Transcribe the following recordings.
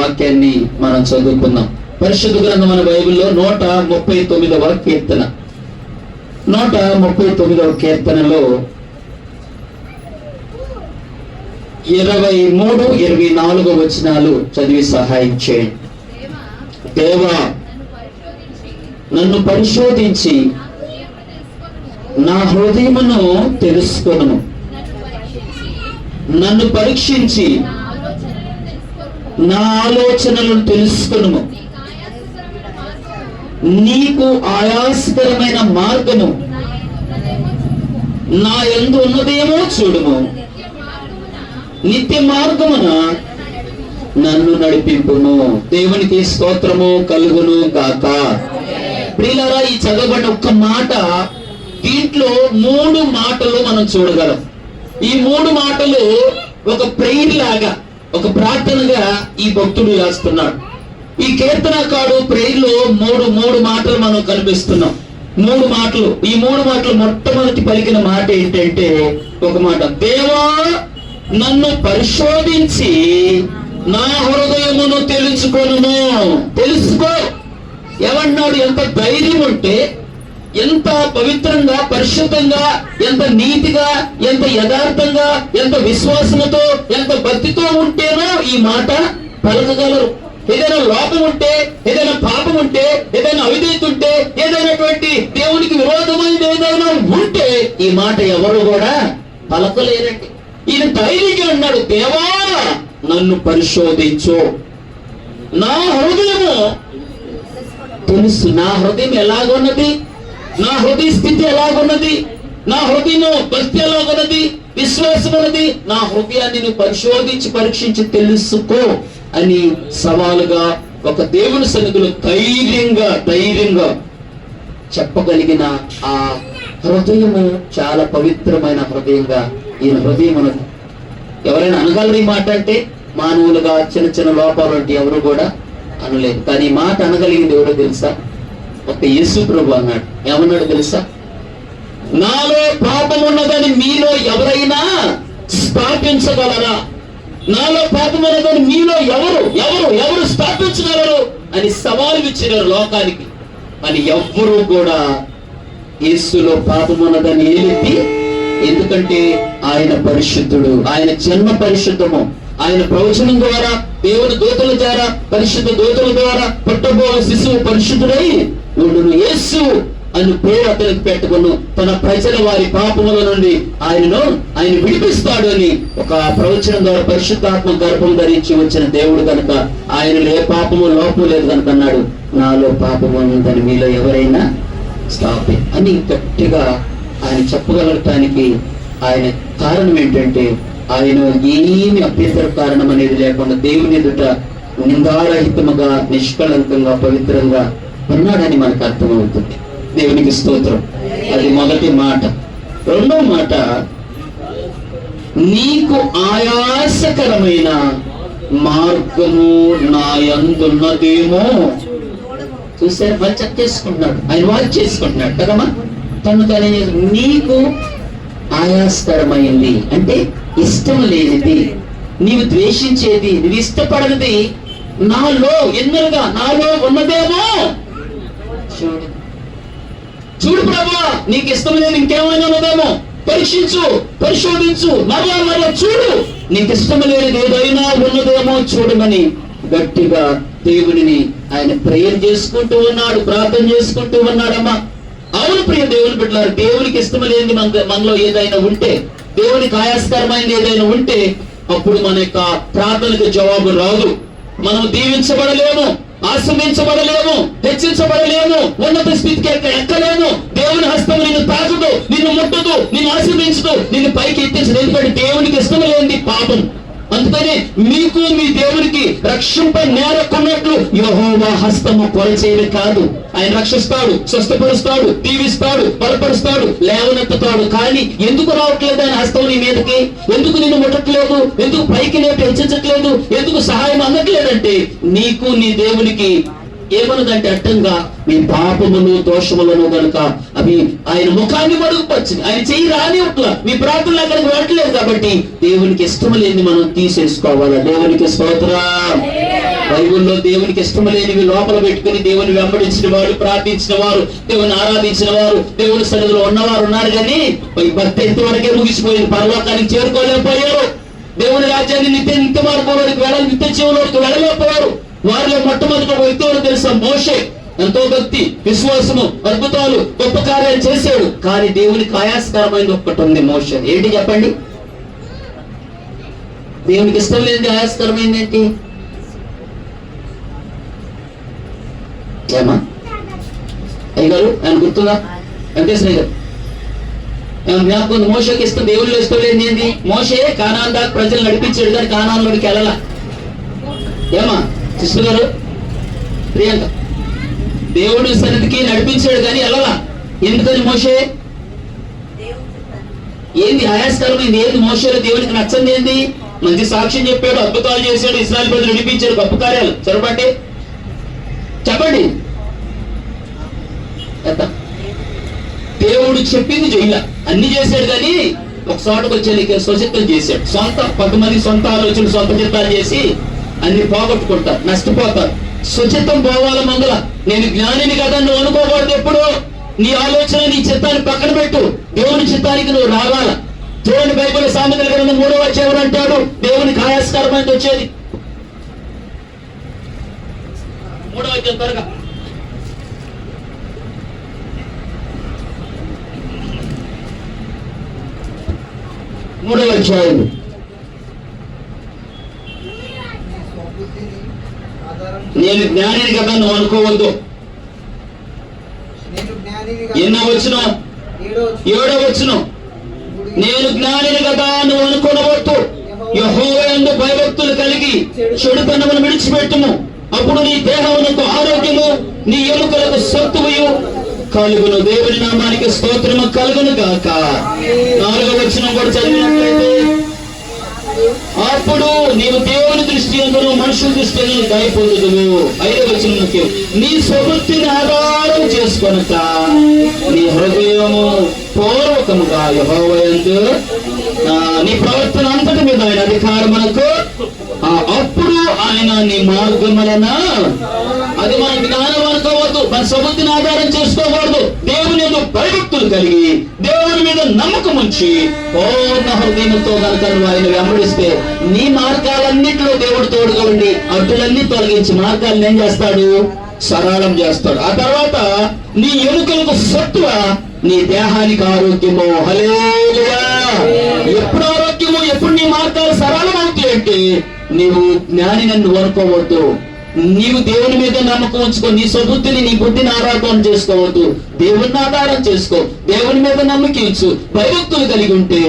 వాక్యాన్ని మనం చదువుకుందాం. పరిశుద్ధ గ్రంథం మన బైబిల్లో 139వ కీర్తన, 139వ కీర్తనలో 23, 24 వచనాలు చదివి సహాయం చేయండి. దేవా, నన్ను పరిశోధించి నా హృదయమును తెలుసుకొనుము. నన్ను పరీక్షించి నా ఆలోచనలను తెలుసుకొనుము. నీకు ఆయాసకరమైన మార్గము నా యందు ఉన్నదేమో చూడుము. నిత్య మార్గమున నన్ను నడిపింపుము. దేవునికి స్తోత్రము కలుగును గాక. ప్రియులారా, ఈ చదవబడిన ఒక్క మాట, దీంట్లో 3 మాటలు మనం చూడగలం. ఈ 3 మాటలు ఒక ప్రేయర్ లాగా, ఒక ప్రార్థనగా ఈ భక్తుడు రాస్తున్నాడు. ఈ కీర్తనకాడు ప్రేయర్ లో 3 మాటలు మనం కనిపిస్తున్నాం. 3 మాటలు. ఈ 3 మాటలు మొట్టమొదటి పలికిన మాట ఏంటంటే, ఒక మాట, దేవా నన్ను పరిశోధించి నా హృదయమును తెలుసుకొనుము. తెలుసుకో. ఏమన్నాడు? ఎంత ధైర్యం ఉంటే, ఎంత పవిత్రంగా, పరిశుద్ధంగా, ఎంత నీతిగా, ఎంత యథార్థంగా, ఎంత విశ్వాసంతో, ఎంత భక్తితో ఉంటేనో ఈ మాట పలకగలరు. ఏదైనా లోపం ఉంటే, ఏదైనా పాపం ఉంటే, ఏదైనా అవిధేయత ఉంటే, ఏదైనటువంటి దేవునికి విరోధమైనది ఏదైనా ఉంటే ఈ మాట ఎవరు కూడా పలకలేరండి. ఈయన ధైర్యంగా అన్నాడు, దేవా నన్ను పరిశోధించు, నా హృదయము తెలుసు. నా హృదయం ఎలాగున్నది, నా హృదయ స్థితి ఎలాగున్నది, నా హృదయం భక్తి ఎలాగున్నది, విశ్వాసం ఉన్నది, నా హృదయాన్ని నువ్వు పరిశోధించి పరీక్షించి తెలుసుకో అని సవాలుగా ఒక దేవుని సన్నిధిలో ధైర్యంగా చెప్పగలిగిన ఆ హృదయము చాలా పవిత్రమైన హృదయంగా ఈయన హృదయం ఉన్నది. ఎవరైనా అనగలరు ఈ మాట అంటే? మానవులుగా చిన్న చిన్న లోపాలు అంటే ఎవరు కూడా అనలేదు. కానీ ఈ మాట అనగలిగింది ఎవరో తెలుసా? ఒక యేసు ప్రభు అన్నాడు. ఏమన్నాడు తెలుసా? నాలో పాపం ఉన్నదని మీలో ఎవరైనా స్థాపించగలరా? నాలో పాపం ఉన్నదని మీలో ఎవరు స్థాపించగలరు అని సవాలు ఇచ్చినారు లోకానికి. అని ఎవ్వరూ కూడా యేసులో పాపం ఉన్నదని ఏలిపి, ఎందుకంటే ఆయన పరిశుద్ధుడు, ఆయన జన్మ పరిశుద్ధము, ఆయన ప్రవచనం ద్వారా, దేవుని దూతల ద్వారా, పరిశుద్ధ దూతల ద్వారా పుట్టబో శిశువు పరిశుద్ధుడై ఉండును. యేసు అని పేరు అతనికి పెట్టుకును. తన ప్రజల వారి పాపముల నుండి ఆయన విడిపిస్తాడు అని ఒక ప్రవచనం ద్వారా పరిశుద్ధాత్మ గర్భం ధరించి వచ్చిన దేవుడు కనుక ఆయనలో ఏ పాపము లోపం లేదు కనుక అన్నాడు, నాలో పాపము ఉందని మీలో ఎవరైనా స్థాపి అని గట్టిగా ఆయన చెప్పగలగటానికి ఆయన కారణం ఏంటంటే, ఆయన ఏమి అభ్యంతర కారణం అనేది లేకుండా దేవుని ఎదుట నిందారహితముగా, నిష్కళంకంగా, పవిత్రంగా ఉన్నాడని మనకు అర్థమవుతుంది. దేవునికి స్తోత్రం. అది మొదటి మాట. రెండో మాట, నీకు ఆయాసకరమైన మార్గము నా యందున్నదేమో. చూసారు? వాళ్ళు చెక్ చేసుకుంటున్నాడు, ఆయన వాచ్ చేసుకుంటున్నాడు కదమ్మా. తను నీకు ఆయాసకరమైంది అంటే ఇష్టం లేనిది, నీవు ద్వేషించేది, నువ్వు ఇష్టపడనిది నాలో ఎన్నరుగా నాలో ఉన్నదేమో. చూడు ప్రభా, నీకు ఇష్టం లేదు ఇంకేమైనా ఉన్నదేమో, పరిశోధించు, మరలా చూడు, నీకు ఇష్టం లేనిది ఏదైనా ఉన్నదేమో చూడమని గట్టిగా దేవుడిని ఆయన ప్రేయర్ చేసుకుంటూ ఉన్నాడు, ప్రార్థన చేసుకుంటూ ఉన్నాడమ్మా. అవును ప్రియ దేవుని బిడ్డలారు, దేవునికి ఇష్టం లేనిది మనలో ఏదైనా ఉంటే, దేవునికి ఆయాస్కరమైనది ఏదైనా ఉంటే, అప్పుడు మన యొక్క ప్రార్థనకు జవాబు రాదు. మనం దీవించబడలేము, ఆశ్రమించబడలేము, హెచ్చించబడలేము, ఉన్నత స్థితికి ఎక్కలేము. దేవుని హస్తం నిన్ను తాకదు, నిన్ను ముట్టదు, నిన్ను ఆశ్రమించదు, నిన్ను పైకి ఎత్తించదు. ఎందుకంటే దేవునికి ఇష్టం లేనిది పాపం. అందుకనే మీకు మీ దేవునికి రక్షింప నేరకున్నట్లు యెహోవా హస్తము కొరచేది కాదు. ఆయన రక్షిస్తాడు, స్వస్థపరుస్తాడు, దీవిస్తాడు, బలపరుస్తాడు, లేవనెత్తుతాడు. కానీ ఎందుకు రావట్లేదు ఆయన హస్తం నీ మీదకి? ఎందుకు నిన్ను ముట్టట్లేదు? ఎందుకు పైకి లేపి హెచ్చించట్లేదు? ఎందుకు సహాయం అందట్లేదంటే, నీకు నీ దేవునికి ఏమన్నదంటే అడ్డంగా మీ పాపములు దోషములను కనుక అవి ఆయన ముఖాన్ని మరుగుపరిచింది. ఆయన చెయ్యి రానివ్వట్ల, మీ ప్రార్థనలు అక్కడికి వెళ్ళట్లేదు. కాబట్టి దేవునికి ఇష్టం లేని మనం తీసేసుకోవాలా. దేవునికి స్తోత్రం. బైబిల్లో దేవునికి ఇష్టం లేనివి లోపల పెట్టుకుని దేవుని వెంబడించిన వారు, ప్రార్థించిన వారు, దేవుని ఆరాధించిన వారు, దేవుని సన్నిధిలో ఉన్నవారు ఉన్నారు. కానీ భక్తి ఎంతవరకే ముగిసిపోయింది, పరలోకానికి చేరుకోలేకపోయారు. దేవుని రాజ్యాన్ని నిత్య మార్గంలోకి నిత్య జీవంలోకి వెళ్ళలేకపోయారు. వారిలో మొట్టమొదటి ఒక వ్యక్తి తెలుసా? మోషే. ఎంతో భక్తి, విశ్వాసము, అద్భుతాలు, గొప్ప కార్యాలు చేశాడు. కానీ దేవునికి ఆయాస్కరమైనది ఒక్కటి ఉంది, మోషే. ఏంటి చెప్పండి? దేవునికి ఇష్టం లేనిది ఆయాస్కరమైంది ఏంటి? ఏమా అయ్యగారు ఆయన గుర్తుందా? వెంకటేశ్వర గారు జ్ఞాపకం. మోషకి ఇష్టం, దేవుళ్ళు ఇష్టం లేని ఏంటి? మోషే కానాన్ దాకా ప్రజలు నడిపించాడు, కానీ కానాన్లోకి వెళ్ళాల. ఏమా సిస్టర్ గారు, ప్రియాంక, దేవుడి సన్నిధికి నడిపించాడు కానీ వెళ్ళాల. ఎందుకని? మోషే ఏంది ఆయాస్కరమైంది? ఏంది మోషేలో దేవునికి నచ్చంది? ఏంది? మంచి సాక్ష్యం చెప్పాడు, అద్భుతాలు చేశాడు, ఇశ్రాయేలు ప్రజలు నడిపించాడు, గొప్ప కార్యాలు. చొరబాటి చెప్పండి. దేవుడు చెప్పింది చెయ్యాల, అన్ని చేశాడు. కానీ ఒక చోటకు వచ్చే స్వచిత్తం చేశాడు. కొంతమంది సొంత ఆలోచనలు, సొంత చిత్తాలు చేసి అన్ని పోగొట్టుకుంటారు, నష్టపోతారు. స్వచిత్తం పోవాల మందుల. నేను జ్ఞానిని కదా నువ్వు అనుకోకూడదు. ఎప్పుడు నీ ఆలోచన, నీ చిత్తాన్ని పక్కన పెట్టు. దేవుని చిత్తానికి నువ్వు రావాల. చూడండి, బైబిల్ సామెతల గ్రంథం 3వ అధ్యాయం అంటాడు, దేవునికి ఆయాస్కరమైనది వచ్చేది. 3వ అధ్యాయం త్వరగా. 3వ అధ్యాయం. నేను జ్ఞానిని కదా నువ్వు అనుకోవద్దు. ఎన్నో వచ్చిన 7వ వచనం. నేను జ్ఞానిని కదా నువ్వు అనుకోవద్దు. యెహోవా యందు భయభక్తులు కలిగి చెడుతనమును విడిచిపెట్టుము. అప్పుడు నీ దేహమునకు ఆరోగ్యము, నీ ఎముకలకు సత్తువయు కలుగును. దేవుని నామానికి స్తోత్రము కలుగును గాక. 4వ వచనం కూడా చదివినట్లయితే, అప్పుడు నీవు దేవుని దృష్టి అందును మనుషుల దృష్టి అందును దయ పొందుదువు. 5వ వచనం ముఖ్యం. నీ స్వబుద్ధిని ఆధారం చేసుకొనక నీ హృదయము పూర్వకముగా యెహోవా యందు నీ ప్రవర్తన అంతటి మీద ఆయన అధికారమునకు, అప్పుడు ఆయన నీ మార్గములన. అది మన జ్ఞానం అనుకోవద్దు, మన స్వబుద్ధిని ఆధారం చేసుకోకూడదు. దేవుని యందు భయభక్తులు కలిగి దేవుని మీద నమ్మకం ఉంచి పూర్ణ హృదయంతో కనుక నువ్వు ఆయన వెంబడిస్తే నీ మార్గాలన్నింటిలో దేవుడు తోడుగా ఉండి అడ్డులన్నీ తొలగించి మార్గాలను ఏం చేస్తాడు? సరళం చేస్తాడు. ఆ తర్వాత నీ ఎముకలకు సత్తువ, నీ దేహానికి ఆరోగ్యము. హల్లెలూయా. ఎప్పుడు ఆరోగ్యము, ఎప్పుడు నీ మార్గాలు సరళం అవుతాయి అంటే నీవు జ్ఞాని నన్ను అనుకోవద్దు. నీవు దేవుని మీద నమ్మకం ఉంచుకో. నీ స్వబుద్ధిని, నీ బుద్ధిని ఆరాధన చేసుకోవద్దు. దేవుని ఆధారం చేసుకో. దేవుని మీద నమ్మకించు. భయభక్తులు కలిగి ఉంటే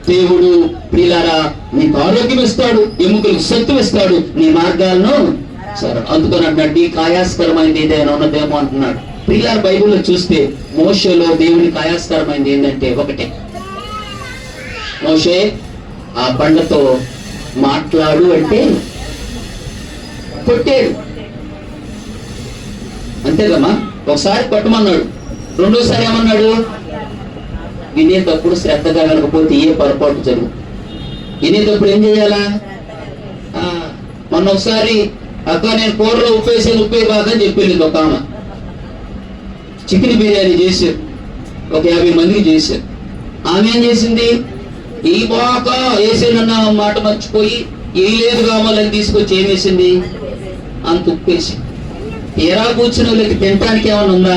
దేవుడు ప్రియులారా నీకు ఆరోగ్యం ఇస్తాడు, ఎముకలకు సత్తు ఇస్తాడు, నీ మార్గాలను సరే. అందుకని అంటున్నాడు, నీకు ఆయాస్కరమైంది ఏదైనా ఉన్నదేమో అంటున్నాడు. ప్రియులారా బైబిల్లో చూస్తే మోషేలో దేవునికి ఆయాస్కరమైంది ఏంటంటే ఒకటే, మోషే ఆ బండతో మాట్లాడు అంటే కొట్టాడు. అంతేదమ్మా. ఒకసారి కొట్టమన్నాడు, రెండోసారి ఏమన్నాడు? వినేటప్పుడు శ్రద్ధగా కనుకపోతే ఏ పొరపాటు జరుగు. వినేటప్పుడు ఏం చేయాలా? మొన్న ఒకసారి అక్క నేను కూరలో ఉప్పేసాను, ఉప్పే బాగని చెప్పింది ఒక ఆమె. చికెన్ బిర్యానీ చేశారు, ఒక 50 మందికి చేశారు. ఆమె ఏం చేసింది? ఈ బాగా వేసేనన్న మాట మర్చిపోయి ఏ లేదు కావాలని తీసుకొచ్చి ఏం వేసింది? అంత ఉప్పేసి. తీరా కూర్చుని వాళ్ళకి తినటానికి ఏమైనా ఉందా?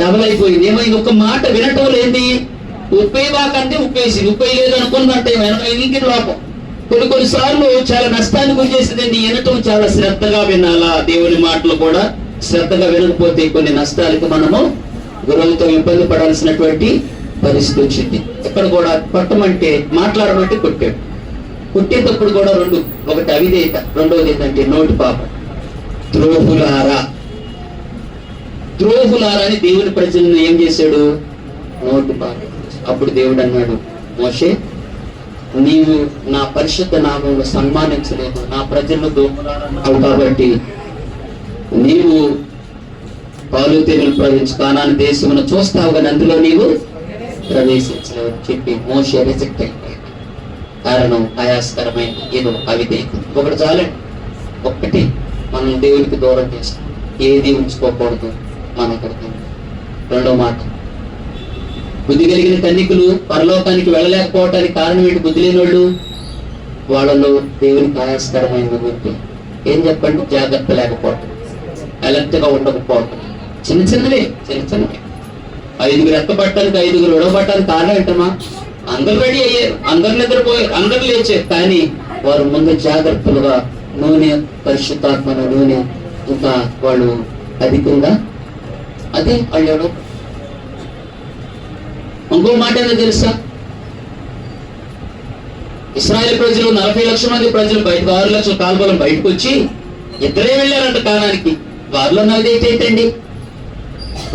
డబల్ అయిపోయింది. ఏమైంది? ఒక మాట వినటం లేని ఉప్పే బాకంటే ఉప్పేసింది, ఉప్పే లేదు అనుకున్నట్టే ఇంటి లోపం. కొన్నిసార్లు చాలా నష్టాన్ని గురి చేసిందండి. వినటం చాలా శ్రద్ధగా వినాలా. దేవుని మాటలు కూడా శ్రద్ధగా వినకపోతే కొన్ని నష్టాలకు మనము గురువుతో ఇబ్బంది పడాల్సినటువంటి పరిస్థితి వచ్చింది. ఇక్కడ కూడా కొట్టమంటే, మాట్లాడమంటే కొట్టాడు. కొట్టేటప్పుడు కూడా రెండు, ఒకటి అవిధేయత, రెండవది ఏంటంటే నోటి పాప. ద్రోహులారా, ద్రోహులారా అని దేవుని ప్రజలను ఏం చేశాడు? నోటి పాప. అప్పుడు దేవుడు అన్నాడు, మోషే నీవు నా పరిశుద్ధ నామంలో సన్మానించలేదు, నా ప్రజలను దోహులారన్నావు కాబట్టి నీవు పాలు తేనెలు ప్రవహించు కానాను దేశమును చూస్తావు కానీ అందులో నీవు ప్రవేశించలేవు చెప్పి మోషే రిజెక్ట్ అయిపోయాడు. కారణం ఆయాస్కరమైన ఏదో అవిధేయత. ఒకటి చాలండి, ఒక్కటి మనం దేవునికి దూరం చేస్తాం. ఏది ఉంచుకోకూడదు మనకు. రెండో మాట, బుద్ధి కలిగిన కన్యకులు పరలోకానికి వెళ్ళలేకపోవటానికి కారణం ఏంటి? బుద్ధి లేని వాళ్ళలో దేవునికి ఆయాస్కరమైన గురించి ఏం చెప్పండి? జాగ్రత్త లేకపోవటం, అలర్ట్ గా ఉండకపోవటం. చిన్న చిన్నవే. 5 ఎత్తపట్టడానికి 5 విడవబట్టడానికి కారణం ఏంటమ్మా? అందరు రెడీ అయ్యారు, అందరు నిద్రపోయారు, అందరు లేచారు, కానీ వారు ముందు జాగ్రత్తలుగా నూనె, పరిశుద్ధాత్మను నూనె ఇంకా వాళ్ళు అధికంగా అదే వాళ్ళు. ఇంకో మాట ఏదో తెలుసా? ఇశ్రాయేలు ప్రజలు 40 లక్షల మంది ప్రజలు బయటకు 6 లక్షల కాల్బలం బయటకు వచ్చి ఇద్దరే వెళ్ళారంట కానానికి. వారిలో నవ్వుదైతే ఏంటండి?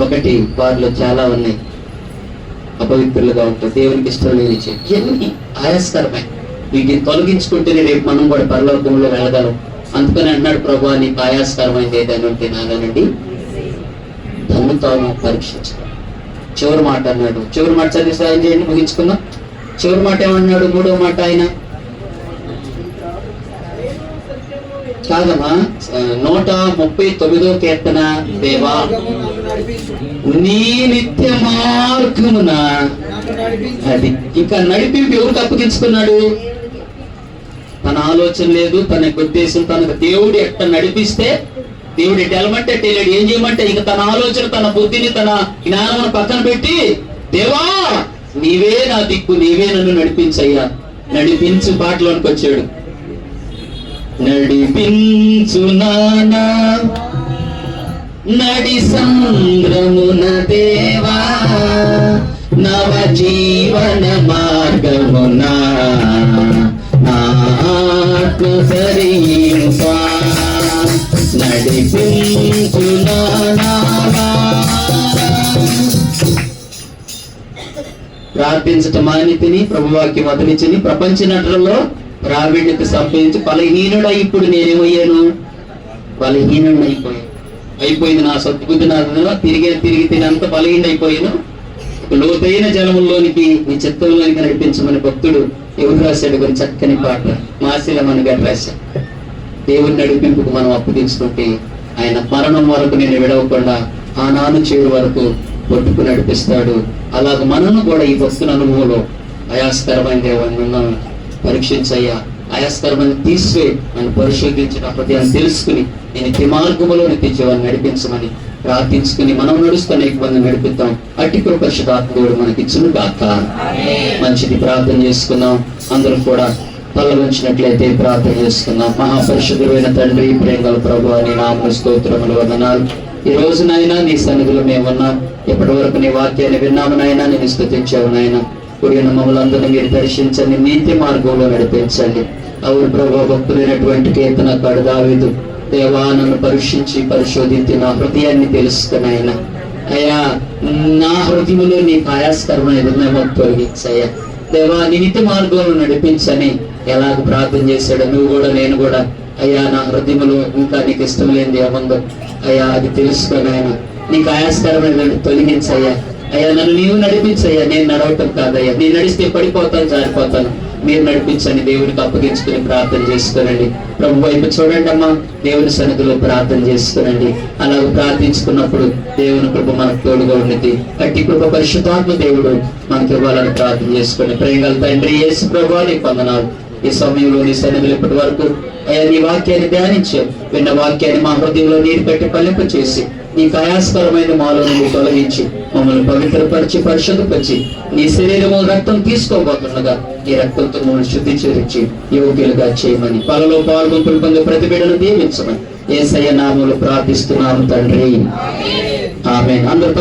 ఒకటి, వారిలో చాలా ఉన్నాయి అపవిత్రులుగా ఉంటారు, దేవునికి ఇష్టం లేని ఇవన్నీ ఆయాస్కరమైన. వీటిని తొలగించుకుంటేనే రేపు మనం కూడా పరలోకంలో వెళ్ళగలం. అందుకని అంటున్నాడు, ప్రభువా నీకు ఆయాస్కరమైంది ఏదైనా ఉంటే నాగానండి తను తాను పరీక్షించాలి. చివరి మాట అన్నాడు. చివరి మాట చదివి సాయం చేయండి, ముగించుకుందాం. చివరి మాట ఏమన్నాడు? 3వ మాట ఆయన కాదమ్మా, 139వ కీర్తన, దేవా నీ నిత్య మార్గమున. అది ఇంకా నడిపింపు ఎవరికి అప్పగించుకున్నాడు? తన ఆలోచన లేదు, తన ఉద్దేశం, తనకు దేవుడు ఎట్ట నడిపిస్తే దేవుడు ఎటు వెళ్ళమంటే తెలియడు, ఏం చేయమంటే ఇక తన ఆలోచన, తన బుద్ధిని, తన జ్ఞానమును పక్కన పెట్టి, దేవా నీవే నా దిక్కు, నీవే నన్ను నడిపించయ్యా, నడిపించు పాటలోనికి వచ్చాడు. నడిపించు నానా నడి సంద్రమున దేవా, నవ జీవన మార్గమునా ఆత్మ సరింపా, నడిపించు నానా. ప్రార్థించటం మానితిని, ప్రభువాక్యం వదిలించిని, ప్రపంచ నటులలో ప్రావీణ్యత సంపాదించి బలహీనుడు. ఇప్పుడు నేనేమయ్యాను? బలహీనుడు అయిపోయింది. నా సద్బుద్ధి నా తిరిగి తినంత బలహీన అయిపోయాను. లోతైన జలముల్లోనికి నీ చిత్తంలోనికి నడిపించమని భక్తుడు ఎవరు రాశాడు? కొన్ని చక్కని పాట మాసిలమని గారు రాశాడు. దేవుని నడిపింపుకు మనం అప్పగించుకుంటే ఆయన మరణం వరకు నేను విడవకుండా ఆనాడు చేడు వరకు కొట్టుకు నడిపిస్తాడు. అలాగ మనను కూడా ఈ భక్తుల అనుభవంలో ఆయాస్కరమైన దేవాన్ని పరీక్షించయ్యా, ఆయాస్కరమైన తీసివే, నన్ను పరిశోధించిన హృదయాన్ని తెలుసుకుని నేను ఈ మార్గములో నిత్యజీవాన్ని నడిపించమని ప్రార్థించుకుని మనం నడుస్తున్న మంది నడిపిద్దాం. అట్టి కృప పరిశుద్ధాత్ముడు మనకి ఇచ్చును గాక. మంచిది, ప్రార్థన చేసుకుందాం. అందరూ కూడా తల ఉంచినట్లయితే ప్రార్థన చేసుకుందాం. మహాపరిశుద్ధుడైన తండ్రి, ప్రేమగల ప్రభువా, నీ నామమున స్తోత్రములు, వందనాలు. ఈ రోజునైనా నీ సన్నిధిలో మేమున్నాం. ఇప్పటి వరకు నీ వాక్యాన్ని విన్నామునైనా, నేను స్తుతించావు నాయన. కూడిన మమ్మల్ని అందరినీ మీరు దర్శించండి, నీతి మార్గంలో నడిపించండి. అవును ప్రభు, భక్తులైనటువంటి కీర్తనకారుడు దావీదు, దేవా నన్ను పరీక్షించి పరిశోధించి నా హృదయాన్ని తెలుసుకున్నాయన. అయ్యా నా హృదయంలో నీకు ఆయాస్కరమైన నిర్ణయం తొలగించయ్యా. దేవా నీ నీతి మార్గంలో నడిపించని ఎలాగ ప్రార్థన చేశాడు. నువ్వు కూడా, నేను కూడా అయ్యా నా హృదయంలో ఇంకా నీకు ఇష్టం లేనిది ఏముందో అయ్యా అది తెలుసుకున్నాయన. నీకు ఆయాస్కరమైన తొలగించయ్యా. అయ్యా నన్ను నీవు నడిపించయ్యా, నేను నడవటం కాదయ్యా. నేను నడిస్తే పడిపోతాను, జారిపోతాను, మీరు నడిపించండి. దేవునికి అప్పగించుకుని ప్రార్థన చేసుకోనండి. ప్రభు వైపు చూడండి అమ్మా, దేవుని సన్నిధిలో ప్రార్థన చేసుకోనండి. అలాగ ప్రార్థించుకున్నప్పుడు దేవుని కృప మనకు తోడుగా ఉండింది. అట్టి కృప పరిశుద్ధాత్మ దేవుడు మనకి ఇవ్వాలని ప్రార్థన చేసుకోండి. ప్రేమగల తండ్రి యేసు ప్రభువా, నీకు వందనాలు. ఈ సమయంలో నీ సన్నిధిలో ఇప్పటి వరకు అయ్యా నీ వాక్యాన్ని ధ్యానించావు. విన్న వాక్యాన్ని మా హృదయంలో నీరు పెట్టి ఫలింప చేసి నీకు ఆయాస్కరమైన మాలో నువ్వు తొలగించి మమ్మల్ని పవిత్రపరిచి పరిశుద్ధపరిచి నీ శరీరము రక్తం తీసుకోబోతుండగా ఈ రక్తంతో మమ్మల్ని శుద్ధి చేర్చి యోగ్యులుగా చేయమని, పలలో పాల్గొంపులు పొందే ప్రతి బిడ్డను దీవించమని యేసయ్య నామములో ప్రార్థిస్తున్నాము తండ్రి. ఆమేన్. అందరూ